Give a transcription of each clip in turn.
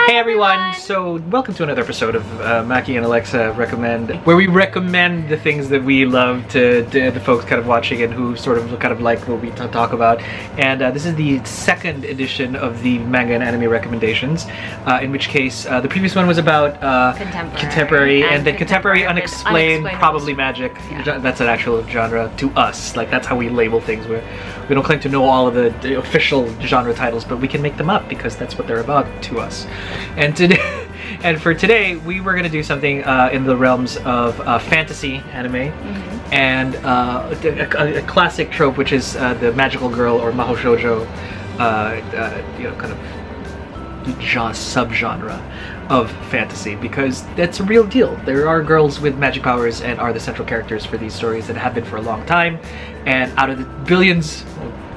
Hey everyone! So welcome to another episode of Macky and Alexa Recommend, where we recommend the things that we love to the folks kind of watching and who sort of kind of like what we talk about. And this is the second edition of the manga and anime recommendations, in which case the previous one was about contemporary and then contemporary unexplained, probably magic. Yeah. That's an actual genre to us. Like that's how we label things. We don't claim to know all of the official genre titles, but we can make them up because that's what they're about to us. And today, and for today, we were going to do something in the realms of fantasy anime, and a classic trope, which is the magical girl or Mahou shoujo, you know, kind of subgenre of fantasy, because that's a real deal. There are girls with magic powers and are the central characters for these stories that have been for a long time, and out of the billions,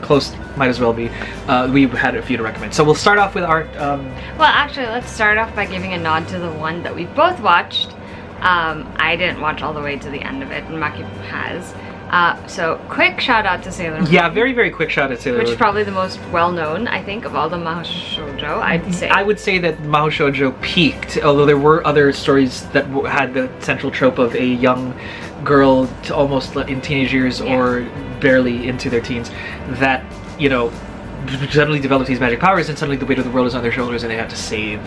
close might as well be, we've had a few to recommend. So we'll start off with our well, actually, let's start off by giving a nod to the one that we both watched. I didn't watch all the way to the end of it, and Macky has. So quick shout out to Sailor Moon. Yeah, very quick shout out to Sailor Moon. Which is probably the most well known, I think, of all the Mahou shoujo, I'd say. I would say that Mahou shoujo peaked, although there were other stories that had the central trope of a young girl to almost in teenage years or barely into their teens that, you know, suddenly develop these magic powers, and suddenly the weight of the world is on their shoulders and they have to save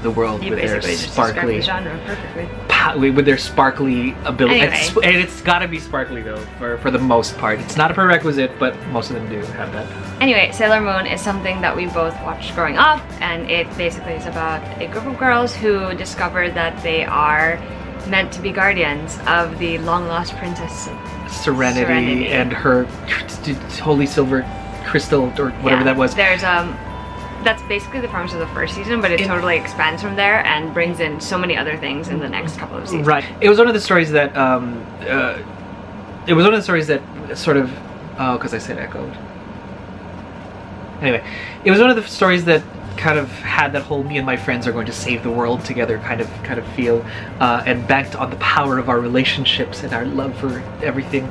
the world with their sparkly the genre perfectly. With their sparkly ability. Anyway. And it's gotta be sparkly though, for the most part. It's not a prerequisite, but most of them do have that. Anyway, Sailor Moon is something that we both watched growing up, and it basically is about a group of girls who discover that they are meant to be guardians of the long-lost princess Serenity and her holy silver crystal or whatever that was. There's that's basically the premise of the first season, but it totally expands from there and brings in so many other things in the next couple of seasons. Right. It was one of the stories that sort of because I said echoed. Anyway, it was one of the stories that kind of had that whole me and my friends are going to save the world together kind of feel, and banked on the power of our relationships and our love for everything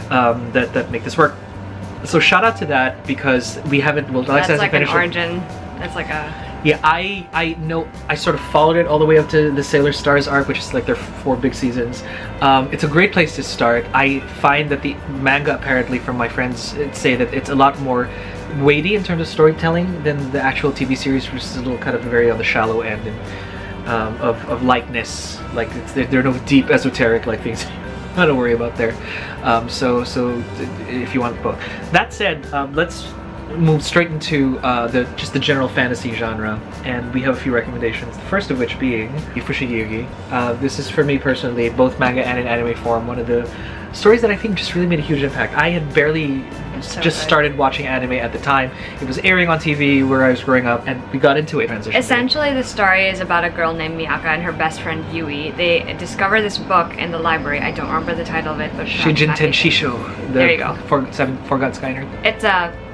that make this work. So shout out to that, because we haven't, well, Alexa hasn't finished it. That's like an origin. That's like a... Yeah, I know, I sort of followed it all the way up to the Sailor Stars arc, which is like their 4 big seasons. It's a great place to start. I find that the manga, apparently from my friends, say that it's a lot more weighty in terms of storytelling than the actual TV series, which is a little kind of very on the shallow end and, of lightness. Like there are no deep esoteric like things not to worry about there. So if you want both. That said, let's move straight into just the general fantasy genre, and we have a few recommendations. The first of which being Fushigi. This is for me personally, both manga and in anime form, one of the stories that I think just really made a huge impact. I had barely started watching anime at the time. It was airing on TV where I was growing up, and we got into it. Essentially, the story is about a girl named Miyaka and her best friend Yui. They discover this book in the library. I don't remember the title of it, but Shijin Tenshisho. There you go. Forgot Skyner. It's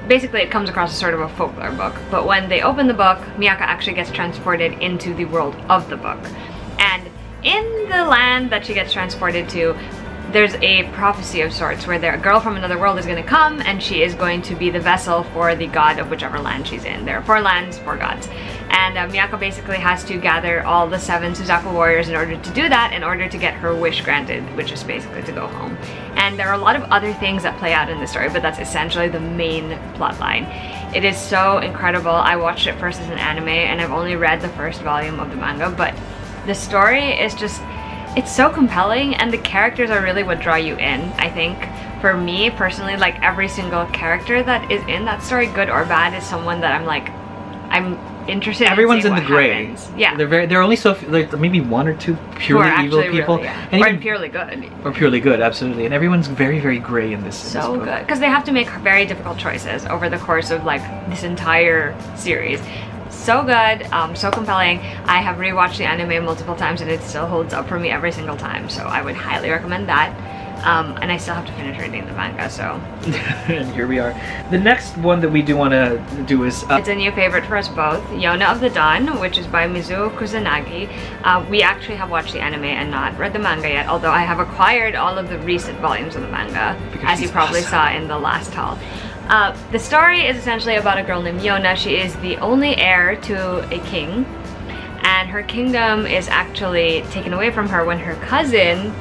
basically it comes across as sort of a folklore book, but when they open the book, Miyaka actually gets transported into the world of the book. And in the land that she gets transported to, there's a prophecy of sorts where a girl from another world is going to come, and she is going to be the vessel for the god of whichever land she's in. There are 4 lands, 4 gods. And Miyako basically has to gather all the 7 Suzaku warriors in order to do that, in order to get her wish granted, which is basically to go home. And there are a lot of other things that play out in the story, but that's essentially the main plot line. It is so incredible. I watched it first as an anime, and I've only read the first volume of the manga, but the story is just... it's so compelling, and the characters are really what draw you in, I think. For me, personally, like every single character that is in that story, good or bad, is someone that I'm interested Everyone's in in the gray. Happens. Yeah. They're only so, like maybe 1 or 2 purely evil people. Really, yeah. And or purely good. Or purely good, absolutely. And everyone's very gray in this. So good. Because they have to make very difficult choices over the course of like this entire series. So good, so compelling. I have rewatched the anime multiple times and it still holds up for me every single time, so I would highly recommend that. And I still have to finish reading the manga, so... And here we are. The next one that we do want to do is... it's a new favorite for us both, Yona of the Dawn, which is by Mizuo Kusanagi. We actually have watched the anime and not read the manga yet, although I have acquired all of the recent volumes of the manga, as you probably saw in the last haul. The story is essentially about a girl named Yona. She is the only heir to a king, and her kingdom is actually taken away from her when her cousin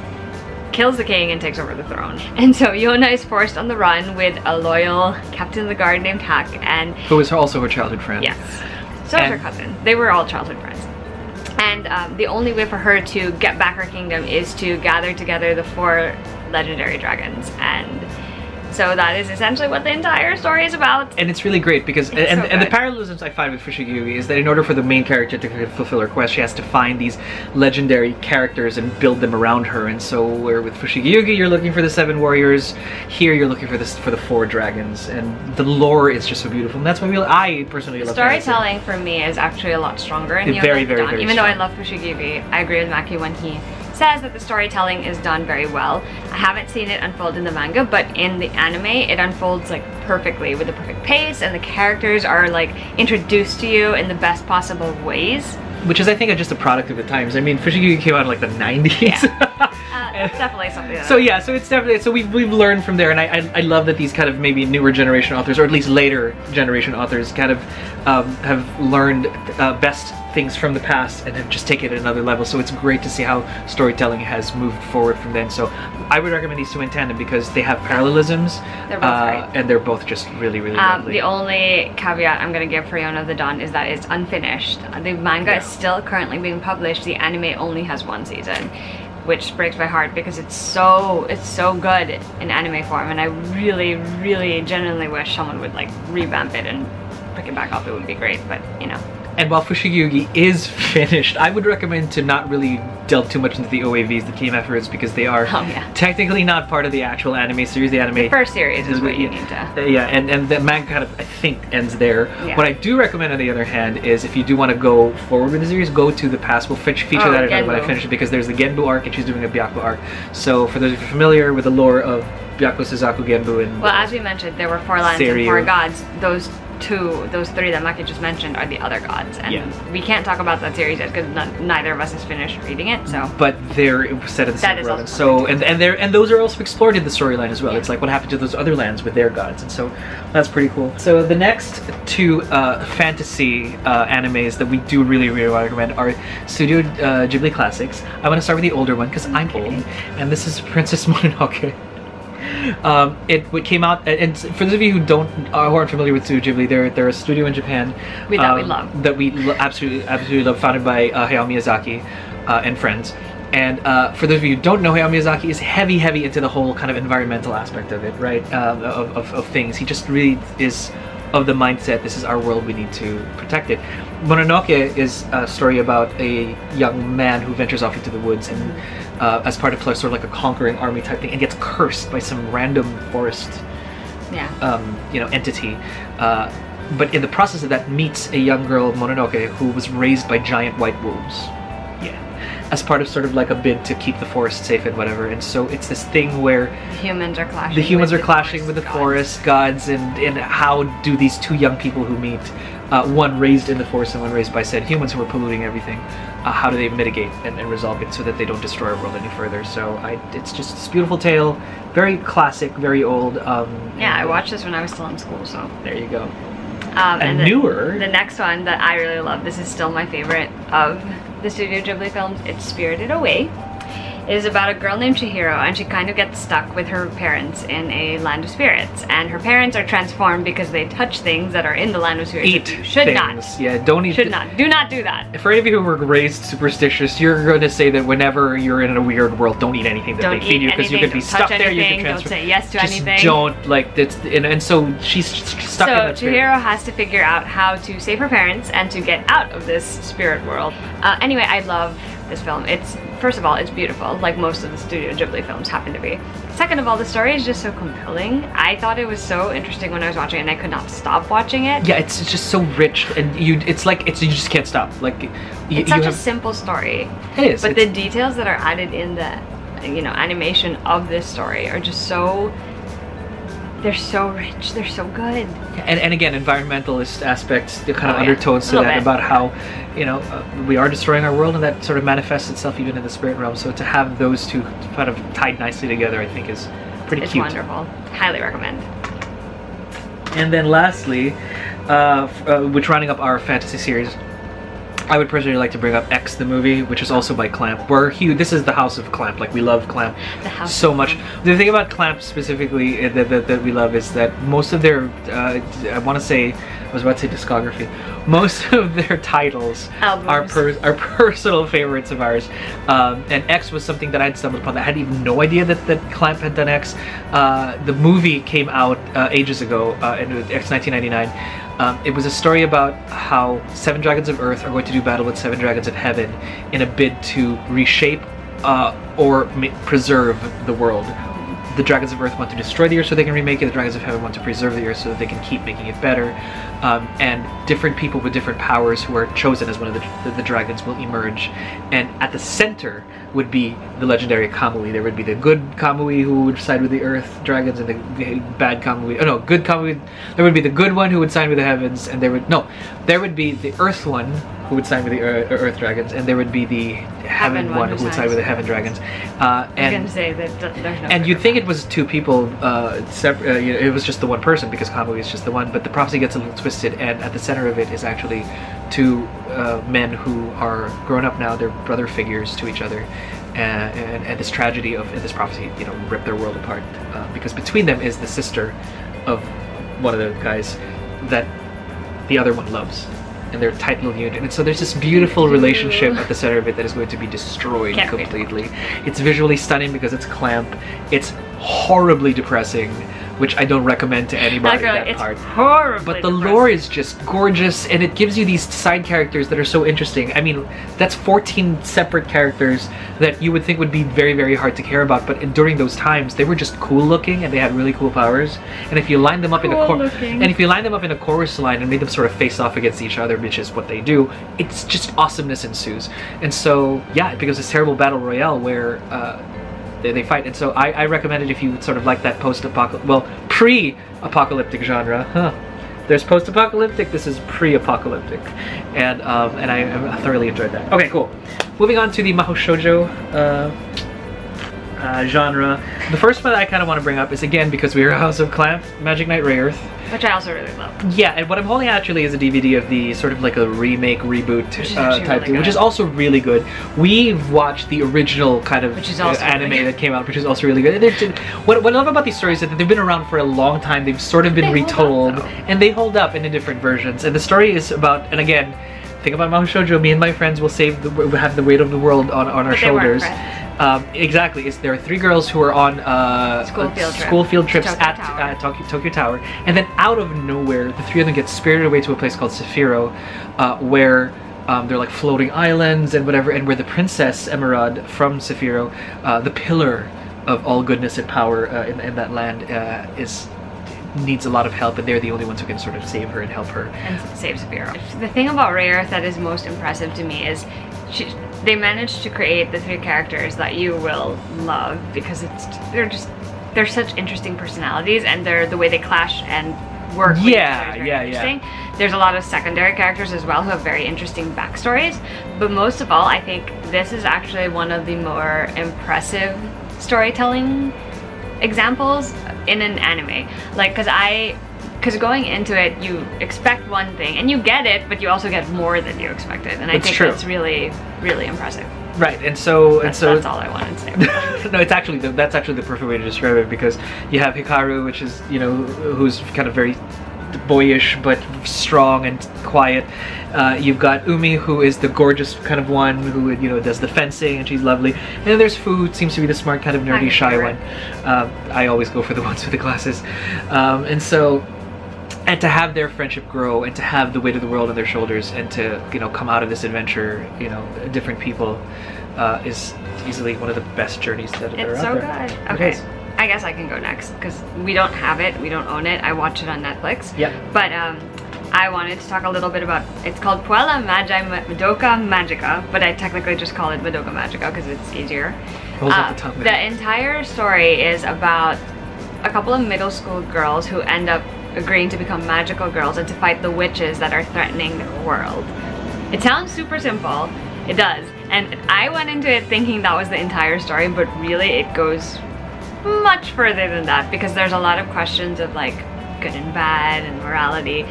kills the king and takes over the throne. And so Yona is forced on the run with a loyal captain of the guard named Hak, and who is also her childhood friend. Yes, so is her cousin. They were all childhood friends. And the only way for her to get back her kingdom is to gather together the 4 legendary dragons, and so that is essentially what the entire story is about. And it's really great because, and the parallelisms I find with Fushigi is that in order for the main character to fulfill her quest, she has to find these legendary characters and build them around her. And so where with Fushigi you're looking for the 7 warriors, here you're looking for the 4 dragons, and the lore is just so beautiful. And that's why I personally love storytelling for me is actually a lot stronger in very, very, very even though I love Fushigi, I agree with Macky when he says that the storytelling is done very well. I haven't seen it unfold in the manga, but in the anime it unfolds like perfectly with the perfect pace, and the characters are like introduced to you in the best possible ways. Which is, I think, just a product of the times. I mean, Fushigi came out in like the 90s. Yeah. It's definitely something that... So yeah, so it's definitely, so we've learned from there, and I love that these kind of maybe newer generation authors, or at least later generation authors, kind of have learned best things from the past and have just taken it another level. So it's great to see how storytelling has moved forward from then. So I would recommend these 2 in tandem because they have parallelisms. They're both great. And they're both just really, really lovely. The only caveat I'm going to give for Yona of the Dawn is that it's unfinished. The manga is still currently being published. The anime only has 1 season, which breaks my heart because it's so good in anime form, and I really, really genuinely wish someone would like revamp it and pick it back up. It would be great, but you know. And while Fushigi is finished, I would recommend to not really delve too much into the OAVs that came afterwards because they are technically not part of the actual anime series. The anime... The first series is what you need to... Yeah, and the manga kind of, I think, ends there. Yeah. What I do recommend, on the other hand, is if you do want to go forward with the series, go to the past. We'll feature that when I finish it, because there's the Genbu arc and she's doing a Byakuya arc. So for those of you familiar with the lore of Byakuya, Suzaku, Genbu, and... Well, as we mentioned, there were 4 lands and 4 gods. Those 3 that Macky just mentioned are the other gods, and we can't talk about that series yet because neither of us has finished reading it. So, but they're set in the same world, so and those are also explored in the storyline as well. Yeah. It's like what happened to those other lands with their gods, and so that's pretty cool. So the next 2 fantasy animes that we do really want to recommend are Studio Ghibli classics. I want to start with the older one because I'm old, and this is Princess Mononoke. It came out, and for those of you who aren't familiar with Studio Ghibli, they're a studio in Japan that we absolutely love, founded by Hayao Miyazaki and friends. And for those of you who don't know, Hayao Miyazaki is heavy into the whole kind of environmental aspect of it, right? Of things. He just really is of the mindset, this is our world, we need to protect it. Mononoke is a story about a young man who ventures off into the woods and as part of sort of like a conquering army type thing, and gets cursed by some random forest entity. But in the process of that, meets a young girl, Mononoke, who was raised by giant white wolves. As part of sort of like a bid to keep the forest safe and whatever. And so it's this thing where the humans are clashing. The humans are clashing with the forest gods, and how do these 2 young people who meet, one raised in the forest and one raised by said humans who are polluting everything, how do they mitigate and resolve it so that they don't destroy our world any further? So it's just this beautiful tale, very classic, very old. I watched this when I was still in school, so there you go. And newer. The next one that I really love, this is still my favorite of the Studio Ghibli films, it's Spirited Away. It is about a girl named Chihiro, and she kind of gets stuck with her parents in a land of spirits, and her parents are transformed because they touch things that are in the land of spirits. Should not. Yeah, don't eat. Should not. Do not do that. For any of you who were raised superstitious, you're going to say that whenever you're in a weird world, don't eat anything that they feed you, because you could be stuck there. You can transfer. Don't say yes to anything. Just don't, like, and so she's stuck in that spirit. So Chihiro has to figure out how to save her parents and to get out of this spirit world. Anyway, I love this film. First of all, it's beautiful, like most of the Studio Ghibli films happen to be. Second of all, the story is just so compelling. I thought it was so interesting when I was watching it, and I could not stop watching it. Yeah, it's just so rich, and you just can't stop. Like, it's such a simple story. It is. But the details that are added in the, animation of this story are just so... They're so rich, they're so good. And again, environmentalist aspects, the kind of undertones to that about how, we are destroying our world, and that sort of manifests itself even in the spirit realm. So to have those 2 kind of tied nicely together, I think is pretty cute. It's wonderful. Highly recommend. And then lastly, which rounding up our fantasy series, I would personally like to bring up X the movie, which is also by Clamp. We're huge. This is the house of Clamp. Like, we love Clamp so much. The thing about Clamp specifically that we love is that most of their, I want to say, I was about to say discography. Most of their titles are personal favorites of ours. And X was something that I'd stumbled upon. I had even no idea that Clamp had done X. The movie came out ages ago, in X 1999. It was a story about how 7 dragons of Earth are going to do battle with 7 dragons of Heaven in a bid to reshape or preserve the world. The dragons of Earth want to destroy the Earth so they can remake it. The dragons of Heaven want to preserve the Earth so that they can keep making it better. And different people with different powers who are chosen as one of the dragons will emerge. And at the center would be the legendary Kamui. There would be the good Kamui who would side with the Earth dragons, and the bad Kamui. Oh no, good Kamui. There would be the good one who would side with the Heavens, and there would be the Earth one who would side with the Earth dragons, and there would be the Heaven one who would side with the Heaven dragons. I was gonna say that there's no. And you'd think it was 2 people separate. It was just the one person because Kamui is just the one. But the prophecy gets a little twisted, and at the center of it is actually 2 men who are grown up now. They're brother figures to each other, and this tragedy in this prophecy, ripped their world apart because between them is the sister of one of the guys that the other one loves. And they're tight little unit, and so there's this beautiful relationship at the center of it that is going to be destroyed completely. It's visually stunning because it's Clamp. It's horribly depressing, which I don't recommend to anybody. That part. Horribly but the lore is just gorgeous, and it gives you these side characters that are so interesting. I mean, that's 14 separate characters that you would think would be very, very hard to care about, but during those times they were just cool looking and they had really cool powers. And if you line them up in a chorus line and made them sort of face off against each other, which is what they do, it's just awesomeness ensues. And so yeah, it becomes this terrible battle royale where they fight. And so I recommend it if you sort of like that pre-apocalyptic genre. There's post-apocalyptic, this is pre-apocalyptic, and I thoroughly enjoyed that. Okay, cool. Moving on to the Mahou shoujo genre. The first one that I kind of want to bring up is, again, because we are a House of Clamp, Magic Knight Rayearth. Which I also really love. Yeah, and what I'm holding actually is a DVD of the sort of like a remake, reboot type thing, which is also really good. We've watched the original kind of anime that came out, which is also really good. What I love about these stories is that they've been around for a long time. They've sort of been retold, and they hold up in the different versions. And the story is about, and again, think about Mahou shoujo, me and my friends will have the weight of the world on our shoulders. Exactly. There are 3 girls who are on school field trips at Tokyo Tower, and then out of nowhere, the 3 of them get spirited away to a place called Saphiro, where they're like floating islands and whatever, and where the Princess Emerald from Saphiro, the pillar of all goodness and power in that land, needs a lot of help, and they're the only ones who can sort of save her and help her. And save Saphiro. The thing about Rayearth that is most impressive to me is they managed to create the 3 characters that you will love because they're such interesting personalities, and the way they clash and work with each other is very interesting. There's a lot of secondary characters as well who have very interesting backstories, but most of all, I think this is actually one of the more impressive storytelling examples in an anime. Like, because going into it, you expect one thing and you get it, but you also get more than you expected, and I think that's really, really impressive. Right, and so that's all I wanted to say. No, that's actually the perfect way to describe it, because you have Hikaru, which is who's kind of very boyish but strong and quiet. You've got Umi, who is the gorgeous kind of one who does the fencing, and she's lovely. And then there's Fu, who seems to be the smart kind of nerdy shy one. I always go for the ones with the glasses. And to have their friendship grow, and to have the weight of the world on their shoulders, and to come out of this adventure, different people, is easily one of the best journeys that are out there. It's so good. Okay. I guess I can go next because we don't have it, we don't own it. I watch it on Netflix. Yeah. But I wanted to talk a little bit about. It's called Puella Magi Madoka Magica, but I technically just call it Madoka Magica because it's easier. The entire story is about a couple of middle school girls who end up agreeing to become magical girls and to fight the witches that are threatening their world. It sounds super simple. It does. And I went into it thinking that was the entire story, but really it goes much further than that, because there's a lot of questions of like good and bad and morality.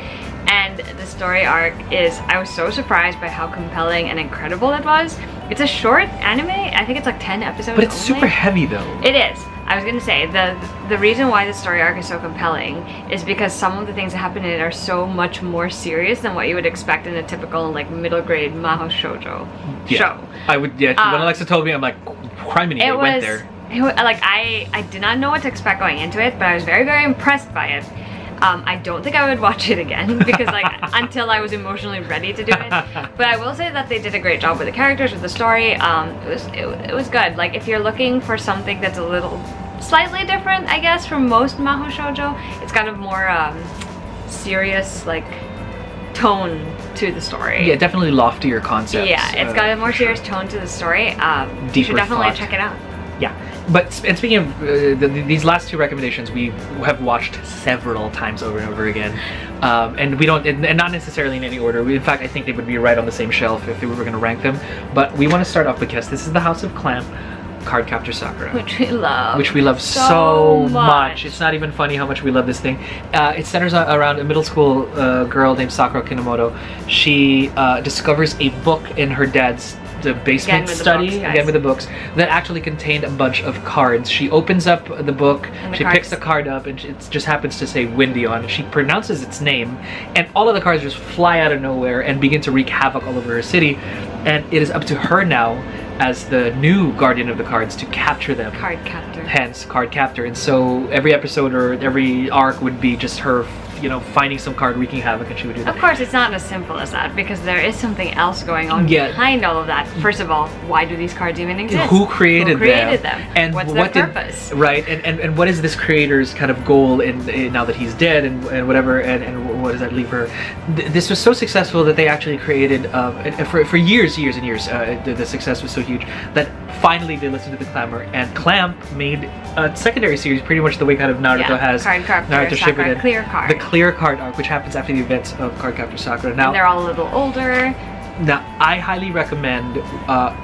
And the story arc is, I was so surprised by how compelling and incredible it was. It's a short anime, I think it's like 10 episodes But it's only. super heavy though. It is. I was gonna say, the reason why the story arc is so compelling is because some of the things that happen in it are so much more serious than what you would expect in a typical like middle grade Mahou shoujo show. I would, when Alexa told me, I'm like, criminy, they went there. Like I did not know what to expect going into it, but I was very, very impressed by it. I don't think I would watch it again because like until I was emotionally ready to do it. But I will say that they did a great job with the characters, with the story. It was good. Like if you're looking for something that's a little slightly different, I guess, from most Mahou shoujo, it's got a more serious like tone to the story. Yeah, definitely loftier concepts. Yeah, it's got a more serious tone to the story. You should definitely check it out. Yeah, and speaking of these last two recommendations, we have watched several times over and over again, and we don't, and not necessarily in any order. In fact, I think they would be right on the same shelf if we were going to rank them. But we want to start off because this is the House of Clamp, Cardcaptor Sakura, which we love. Which we love so much. It's not even funny how much we love this thing. It centers around a middle school girl named Sakura Kinomoto. She discovers a book in her dad's basement study, again with the books, that actually contained a bunch of cards. She opens up the book, she picks a card up, and it just happens to say Windy on it. She pronounces its name, and all of the cards just fly out of nowhere and begin to wreak havoc all over her city. And it is up to her now, as the new guardian of the cards, to capture them. Card captor. Hence, card captor. And so every episode or every arc would be just her, you know, finding some card wreaking havoc, and she would do that. Of course, it's not as simple as that, because there is something else going on behind all of that. First of all, why do these cards even exist? Who created them? And what's their purpose? Right, and what is this creator's kind of goal in now that he's dead, and whatever, and what does that leave her? This was so successful that they actually created, for years and years, the success was so huge that finally they listened to the clamor, and Clamp made a secondary series pretty much the way kind of Naruto has Naruto Shippuden, Clear Card. The Clear Card arc, which happens after the events of Cardcaptor Sakura. Now, and they're all a little older. Now, I highly recommend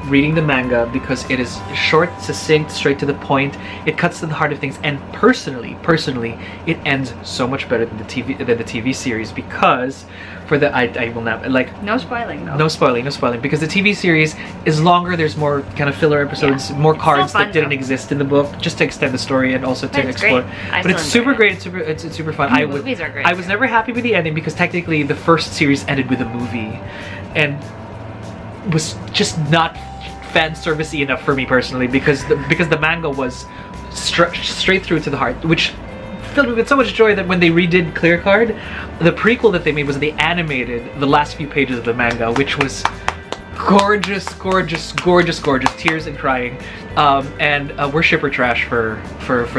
reading the manga because it is short, succinct, straight to the point. It cuts to the heart of things, and personally, it ends so much better than the TV series, because for the I will not like no spoiling though. No spoiling, because the TV series is longer. There's more kind of filler episodes, more cards that didn't exist in the book, just to extend the story and also to explore. But it's super great. It's super fun. The movies are great. I was never happy with the ending because technically the first series ended with a movie, and was just not fan servicey enough for me personally, because the manga was straight through to the heart, which filled me with so much joy that when they redid Clear Card, the prequel that they made was they animated the last few pages of the manga, which was gorgeous, tears and crying, and we're shipper trash for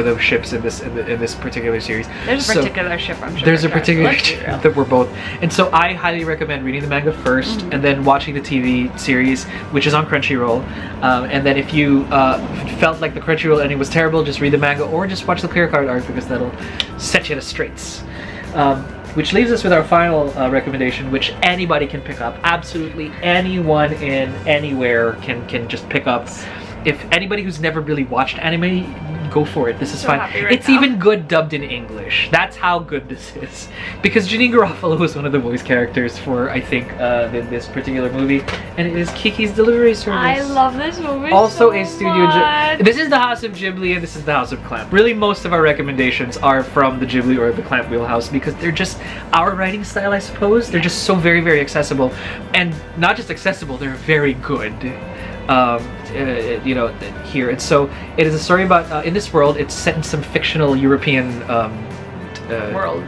those ships in this particular series. There's a particular ship I'm sure. There's a particular ship that we're both, and so I highly recommend reading the manga first, and then watching the TV series, which is on Crunchyroll. And then if you felt like the Crunchyroll ending was terrible, just read the manga or just watch the Clear Card arc, because that'll set you to straights. Which leaves us with our final recommendation, which anybody can pick up. Absolutely anyone in anywhere can just pick up. If anybody who's never really watched anime, go for it. This is fine. It's even good dubbed in English. That's how good this is. Because Janine Garofalo was one of the voice characters for, I think, this particular movie. And it is Kikis Delivery Service. I love this movie also so a studio. much. This is the House of Ghibli, and this is the House of Clamp. Really, most of our recommendations are from the Ghibli or the Clamp wheelhouse, because they're just our writing style, I suppose. They're just so very, very accessible. And not just accessible, they're very good. You know, here. And so it is a story about, in this world, it's set in some fictional European world,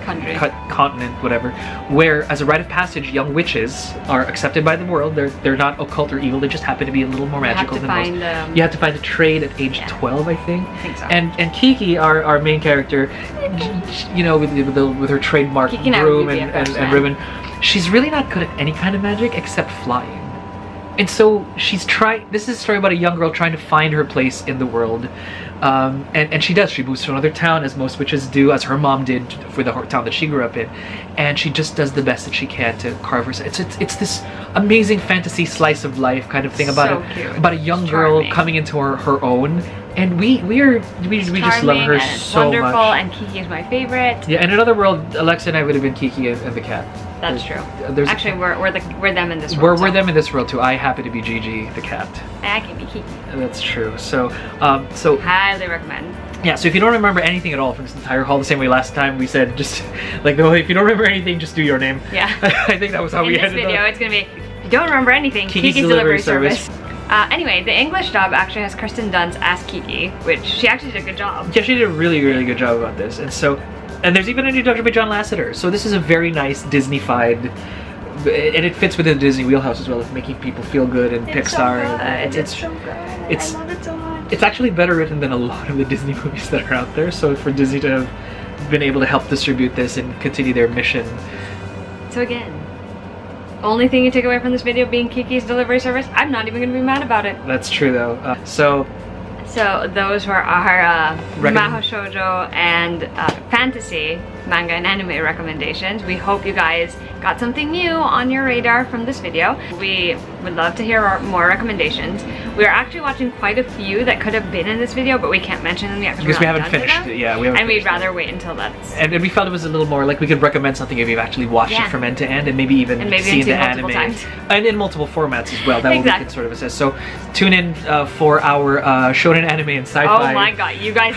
country, continent, whatever, where as a rite of passage, young witches are accepted by the world. They're not occult or evil, they just happen to be a little more magical than most. You have to find a trade at age 12, I think. I think so. And Kiki, our main character, you know, with her trademark broom and ribbon, she's really not good at any kind of magic except flying. And so she's this is a story about a young girl trying to find her place in the world. And she does. She moves to another town, as most witches do, as her mom did for the town that she grew up in. And she just does the best that she can to carve herself. It's this amazing fantasy slice of life kind of thing about a young girl coming into her own And we just love her so wonderful, much. and Kiki is my favorite. Yeah, in another world, Alexa and I would have been Kiki and the cat. That's true. Actually, we're them in this world. We're them in this world too. I happen to be Gigi, the cat. I can be Kiki. That's true. So highly recommend. Yeah, so if you don't remember anything at all from this entire haul, the same way last time we said, just like the way, if you don't remember anything, just do your name. Yeah. I think that was how we ended up. In this video, it's gonna be, if you don't remember anything, Kiki's delivery service. Anyway, the English dub actually has Kirsten Dunst as Kiki, which she actually did a good job. Yeah, she did a really, really good job about this. And there's even a new Doctor by John Lasseter. So this is a very nice Disney-fied, and it fits within the Disney wheelhouse as well, of making people feel good and Pixar. It's so good. I love it so much. It's actually better written than a lot of the Disney movies that are out there. So for Disney to have been able to help distribute this and continue their mission. So again, only thing you take away from this video being Kiki's delivery service, I'm not even gonna be mad about it. That's true though. So those were our Mahou shoujo and fantasy manga and anime recommendations. We hope you guys got something new on your radar from this video. We would love to hear more recommendations. We're actually watching quite a few that could have been in this video, but we can't mention them yet because we haven't finished it. Yeah, we haven't. And we'd rather wait until that's. And we felt it was a little more like we could recommend something if you've actually watched it from end to end, and maybe even seen the anime and in multiple formats as well. That we can sort of assess. So tune in for our shonen anime and sci-fi. Oh my god, you guys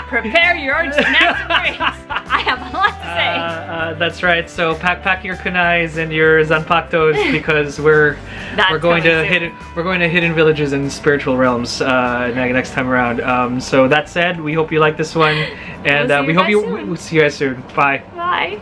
prepare your snacks and drinks. I have a lot to say. That's right. So pack your kunais and your zanpaktos because we're going to hidden villages and spiritual realms next time around. So that said, we hope you like this one, and we hope we'll see you guys soon. Bye. Bye.